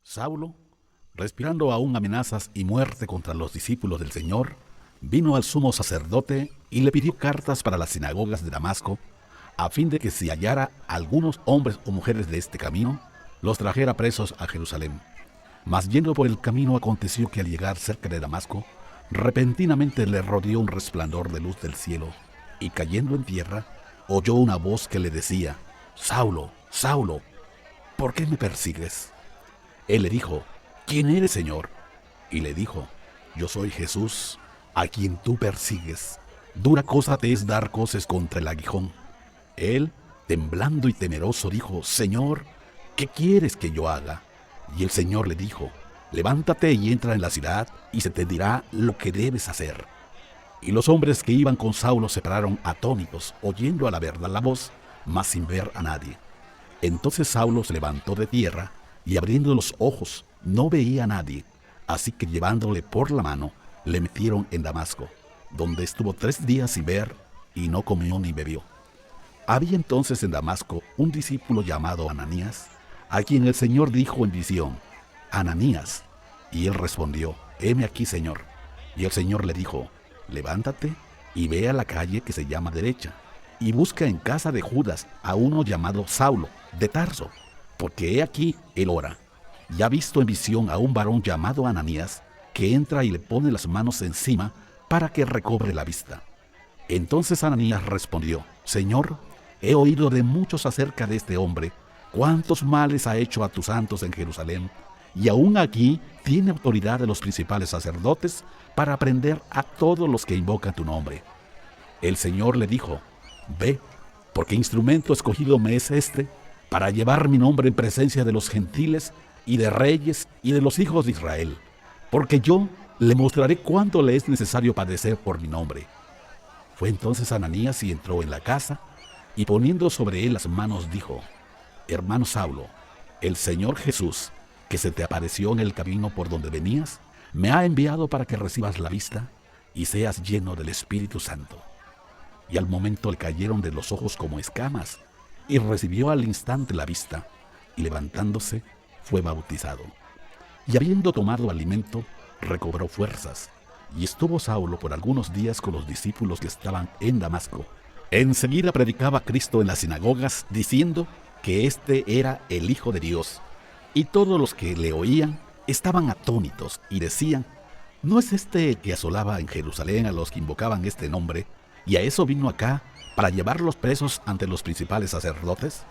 Saulo, respirando aún amenazas y muerte contra los discípulos del Señor, vino al sumo sacerdote y le pidió cartas para las sinagogas de Damasco, a fin de que si hallara algunos hombres o mujeres de este camino, los trajera presos a Jerusalén. Mas yendo por el camino aconteció que al llegar cerca de Damasco, repentinamente le rodeó un resplandor de luz del cielo, y cayendo en tierra, oyó una voz que le decía: Saulo, Saulo, ¿por qué me persigues? Él le dijo: ¿Quién eres, Señor? Y le dijo: Yo soy Jesús, a quien tú persigues. Dura cosa te es dar coces contra el aguijón. Él, temblando y temeroso, dijo: Señor, ¿qué quieres que yo haga? Y el Señor le dijo: Levántate y entra en la ciudad, y se te dirá lo que debes hacer. Y los hombres que iban con Saulo se pararon atónitos, oyendo a la verdad la voz, mas sin ver a nadie. Entonces Saulo se levantó de tierra, y abriendo los ojos, no veía a nadie. Así que llevándole por la mano, le metieron en Damasco, donde estuvo 3 días sin ver, y no comió ni bebió. Había entonces en Damasco un discípulo llamado Ananías, a quien el Señor dijo en visión: Ananías. Y él respondió: Heme aquí, Señor. Y el Señor le dijo: Levántate y ve a la calle que se llama Derecha, y busca en casa de Judas a uno llamado Saulo, de Tarso, porque he aquí él ora. Y ha visto en visión a un varón llamado Ananías, que entra y le pone las manos encima para que recobre la vista. Entonces Ananías respondió: Señor, he oído de muchos acerca de este hombre, cuántos males ha hecho a tus santos en Jerusalén, y aún aquí tiene autoridad de los principales sacerdotes para prender a todos los que invocan tu nombre. El Señor le dijo: Ve, porque instrumento escogido me es este, para llevar mi nombre en presencia de los gentiles y de reyes y de los hijos de Israel, porque yo le mostraré cuánto le es necesario padecer por mi nombre. Fue entonces Ananías y entró en la casa, y poniendo sobre él las manos dijo: Hermano Saulo, el Señor Jesús, que se te apareció en el camino por donde venías, me ha enviado para que recibas la vista y seas lleno del Espíritu Santo. Y al momento le cayeron de los ojos como escamas, y recibió al instante la vista, y levantándose fue bautizado. Y habiendo tomado alimento, recobró fuerzas, y estuvo Saulo por algunos días con los discípulos que estaban en Damasco. Enseguida predicaba Cristo en las sinagogas, diciendo que éste era el Hijo de Dios. Y todos los que le oían estaban atónitos y decían: ¿No es este el que asolaba en Jerusalén a los que invocaban este nombre, y a eso vino acá, para llevarlos presos ante los principales sacerdotes?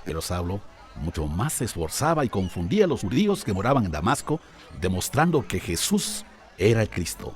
Pero Saulo mucho más se esforzaba y confundía a los judíos que moraban en Damasco, demostrando que Jesús era el Cristo.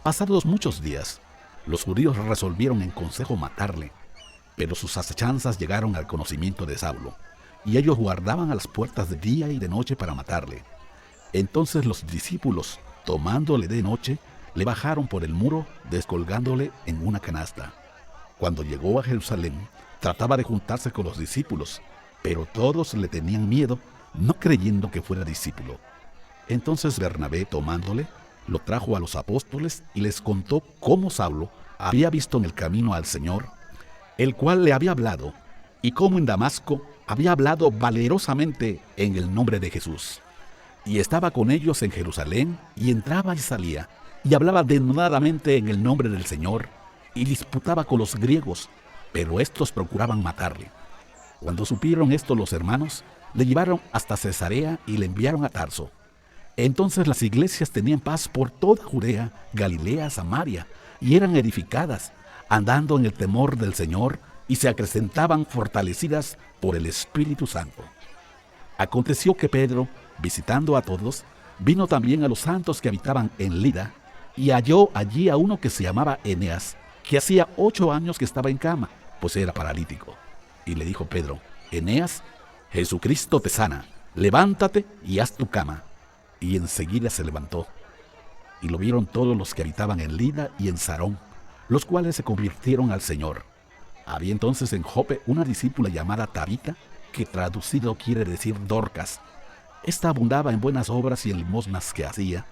Pasados muchos días, los judíos resolvieron en consejo matarle, pero sus acechanzas llegaron al conocimiento de Saulo, y ellos guardaban a las puertas de día y de noche para matarle. Entonces los discípulos, tomándole de noche, le bajaron por el muro, descolgándole en una canasta. Cuando llegó a Jerusalén, trataba de juntarse con los discípulos, pero todos le tenían miedo, no creyendo que fuera discípulo. Entonces Bernabé, tomándole, lo trajo a los apóstoles y les contó cómo Saulo había visto en el camino al Señor, el cual le había hablado, y cómo en Damasco había hablado valerosamente en el nombre de Jesús. Y estaba con ellos en Jerusalén, y entraba y salía, y hablaba denodadamente en el nombre del Señor, y disputaba con los griegos, pero estos procuraban matarle. Cuando supieron esto los hermanos, le llevaron hasta Cesarea y le enviaron a Tarso. Entonces las iglesias tenían paz por toda Judea, Galilea, Samaria, y eran edificadas, andando en el temor del Señor, y se acrecentaban fortalecidas por el Espíritu Santo. Aconteció que Pedro, visitando a todos, vino también a los santos que habitaban en Lida, y halló allí a uno que se llamaba Eneas, que hacía 8 años que estaba en cama, pues era paralítico. Y le dijo Pedro: Eneas, Jesucristo te sana, levántate y haz tu cama. Y enseguida se levantó. Y lo vieron todos los que habitaban en Lida y en Sarón, los cuales se convirtieron al Señor. Había entonces en Jope una discípula llamada Tabita, que traducido quiere decir Dorcas. Esta abundaba en buenas obras y en limosnas que hacía,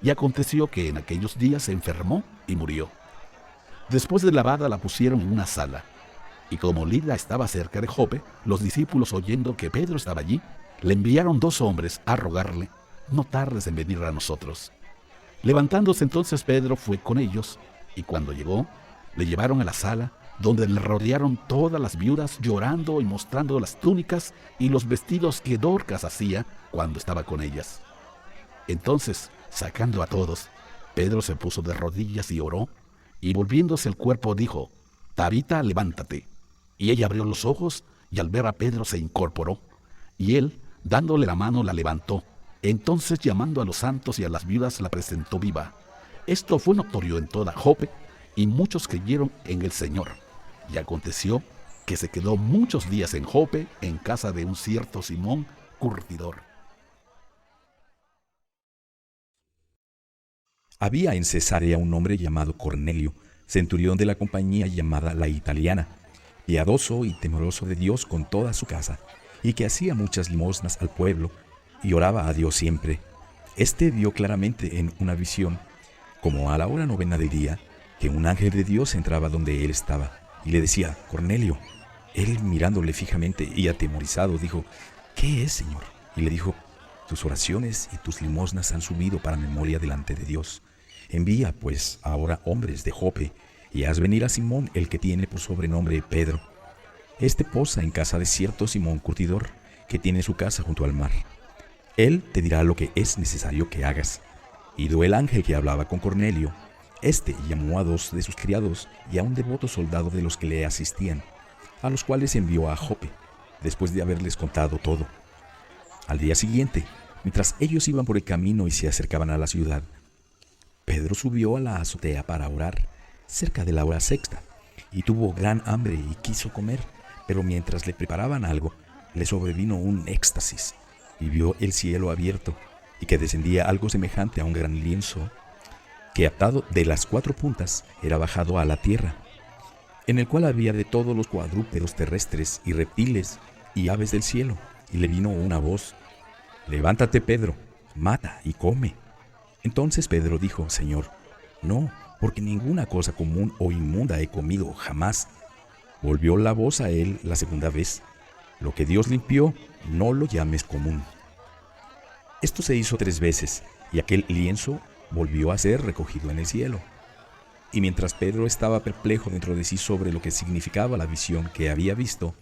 y aconteció que en aquellos días se enfermó y murió. Después de lavada la pusieron en una sala, y como Lida estaba cerca de Jope, los discípulos, oyendo que Pedro estaba allí, le enviaron 2 hombres a rogarle: no tardes en venir a nosotros. Levantándose entonces Pedro fue con ellos, y cuando llegó, le llevaron a la sala, donde le rodearon todas las viudas, llorando y mostrando las túnicas y los vestidos que Dorcas hacía cuando estaba con ellas. Entonces, sacando a todos, Pedro se puso de rodillas y oró, y volviéndose el cuerpo dijo: Tabita, levántate. Y ella abrió los ojos, y al ver a Pedro se incorporó, y él, dándole la mano, la levantó. Entonces, llamando a los santos y a las viudas, la presentó viva. Esto fue notorio en toda Jope, y muchos creyeron en el Señor. Y aconteció que se quedó muchos días en Jope, en casa de un cierto Simón, curtidor. Había en Cesarea un hombre llamado Cornelio, centurión de la compañía llamada La Italiana, piadoso y temeroso de Dios con toda su casa, y que hacía muchas limosnas al pueblo, y oraba a Dios siempre. Este vio claramente en una visión, como a la hora 9 del día, que un ángel de Dios entraba donde él estaba, y le decía: Cornelio. Él, mirándole fijamente y atemorizado, dijo: ¿Qué es, Señor? Y le dijo: tus oraciones y tus limosnas han subido para memoria delante de Dios. Envía, pues, ahora hombres de Jope, y haz venir a Simón, el que tiene por sobrenombre Pedro. Este posa en casa de cierto Simón curtidor, que tiene su casa junto al mar. Él te dirá lo que es necesario que hagas. Ido el ángel que hablaba con Cornelio, este llamó a 2 de sus criados y a un devoto soldado de los que le asistían, a los cuales envió a Jope, después de haberles contado todo. Al día siguiente, mientras ellos iban por el camino y se acercaban a la ciudad, Pedro subió a la azotea para orar, cerca de la hora 6, y tuvo gran hambre y quiso comer, pero mientras le preparaban algo, le sobrevino un éxtasis, y vio el cielo abierto, y que descendía algo semejante a un gran lienzo, que atado de las 4 puntas era bajado a la tierra, en el cual había de todos los cuadrúpedos terrestres y reptiles y aves del cielo. Y le vino una voz: levántate, Pedro, mata y come. Entonces Pedro dijo: Señor, no, porque ninguna cosa común o inmunda he comido jamás. Volvió la voz a él la segunda vez: lo que Dios limpió, no lo llames común. Esto se hizo 3 veces, y aquel lienzo volvió a ser recogido en el cielo. Y mientras Pedro estaba perplejo dentro de sí sobre lo que significaba la visión que había visto,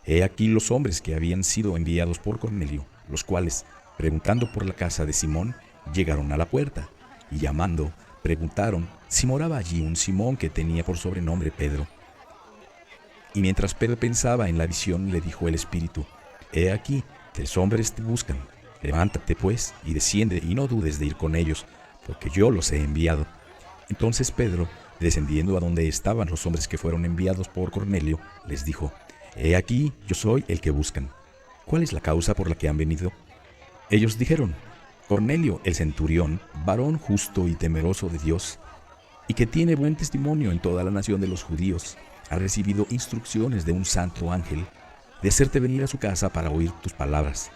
he aquí los hombres que habían sido enviados por Cornelio, los cuales, preguntando por la casa de Simón, llegaron a la puerta, y llamando, preguntaron si moraba allí un Simón que tenía por sobrenombre Pedro. Y mientras Pedro pensaba en la visión, le dijo el Espíritu: he aquí, 3 hombres te buscan. Levántate pues, y desciende, y no dudes de ir con ellos, porque yo los he enviado. Entonces Pedro, descendiendo a donde estaban los hombres que fueron enviados por Cornelio, les dijo: he aquí, yo soy el que buscan. ¿Cuál es la causa por la que han venido? Ellos dijeron: Cornelio, el centurión, varón justo y temeroso de Dios, y que tiene buen testimonio en toda la nación de los judíos, ha recibido instrucciones de un santo ángel de hacerte venir a su casa para oír tus palabras.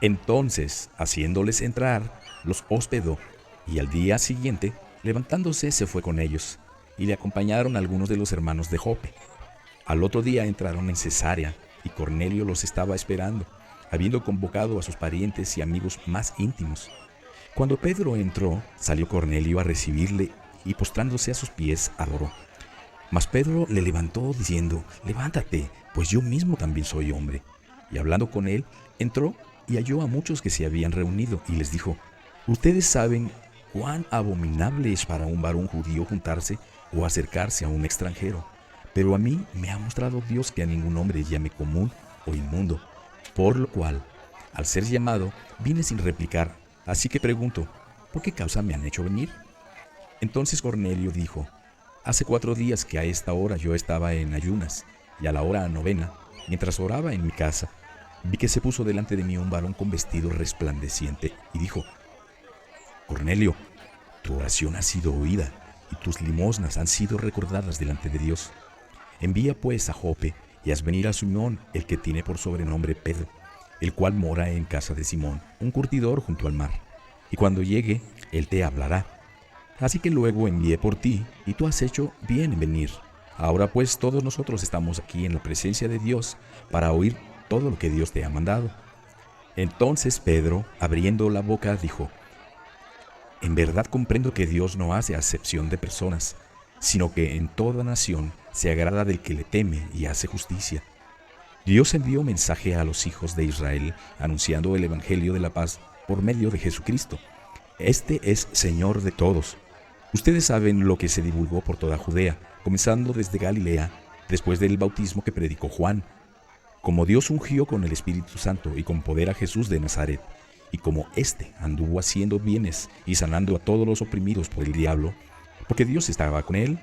Entonces, haciéndoles entrar, los hospedó, y al día siguiente, levantándose, se fue con ellos, y le acompañaron algunos de los hermanos de Jope. Al otro día entraron en Cesarea, y Cornelio los estaba esperando, habiendo convocado a sus parientes y amigos más íntimos. Cuando Pedro entró, salió Cornelio a recibirle, y postrándose a sus pies, adoró. Mas Pedro le levantó diciendo: levántate, pues yo mismo también soy hombre. Y hablando con él, entró y halló a muchos que se habían reunido, y les dijo: ustedes saben cuán abominable es para un varón judío juntarse o acercarse a un extranjero, pero a mí me ha mostrado Dios que a ningún hombre llame común o inmundo, por lo cual, al ser llamado, vine sin replicar. Así que pregunto: ¿por qué causa me han hecho venir? Entonces Cornelio dijo: hace 4 días que a esta hora yo estaba en ayunas, y a la hora 9, mientras oraba en mi casa, vi que se puso delante de mí un varón con vestido resplandeciente, y dijo: Cornelio, tu oración ha sido oída, y tus limosnas han sido recordadas delante de Dios. Envía pues a Jope, y haz venir a Simón, el que tiene por sobrenombre Pedro, el cual mora en casa de Simón, un curtidor junto al mar. Y cuando llegue, él te hablará. Así que luego envié por ti, y tú has hecho bien en venir. Ahora pues todos nosotros estamos aquí en la presencia de Dios para oír todo lo que Dios te ha mandado. Entonces Pedro, abriendo la boca, dijo: En verdad comprendo que Dios no hace acepción de personas, sino que en toda nación se agrada del que le teme y hace justicia. Dios envió mensaje a los hijos de Israel, anunciando el evangelio de la paz por medio de Jesucristo. Este es Señor de todos. Ustedes saben lo que se divulgó por toda Judea, comenzando desde Galilea, después del bautismo que predicó Juan. Como Dios ungió con el Espíritu Santo y con poder a Jesús de Nazaret, y como éste anduvo haciendo bienes y sanando a todos los oprimidos por el diablo, porque Dios estaba con él,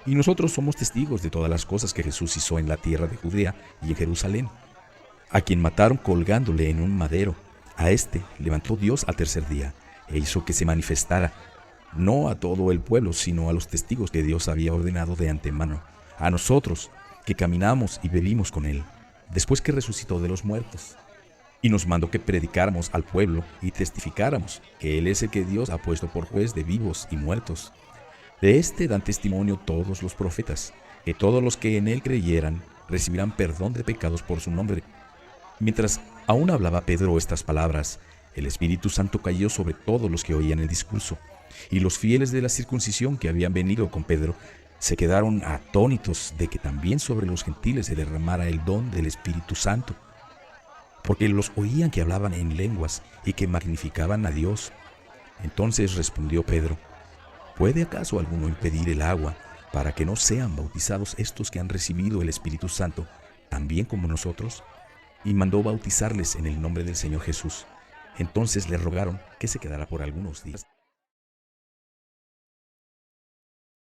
y nosotros somos testigos de todas las cosas que Jesús hizo en la tierra de Judea y en Jerusalén, a quien mataron colgándole en un madero. A éste levantó Dios al tercer día, e hizo que se manifestara, no a todo el pueblo, sino a los testigos que Dios había ordenado de antemano, a nosotros, que caminamos y vivimos con él, después que resucitó de los muertos. Y nos mandó que predicáramos al pueblo y testificáramos que Él es el que Dios ha puesto por juez de vivos y muertos. De este dan testimonio todos los profetas, que todos los que en Él creyeran recibirán perdón de pecados por su nombre. Mientras aún hablaba Pedro estas palabras, el Espíritu Santo cayó sobre todos los que oían el discurso, y los fieles de la circuncisión que habían venido con Pedro se quedaron atónitos de que también sobre los gentiles se derramara el don del Espíritu Santo, porque los oían que hablaban en lenguas y que magnificaban a Dios. Entonces respondió Pedro: ¿Puede acaso alguno impedir el agua para que no sean bautizados estos que han recibido el Espíritu Santo, también como nosotros? Y mandó bautizarles en el nombre del Señor Jesús. Entonces le rogaron que se quedara por algunos días.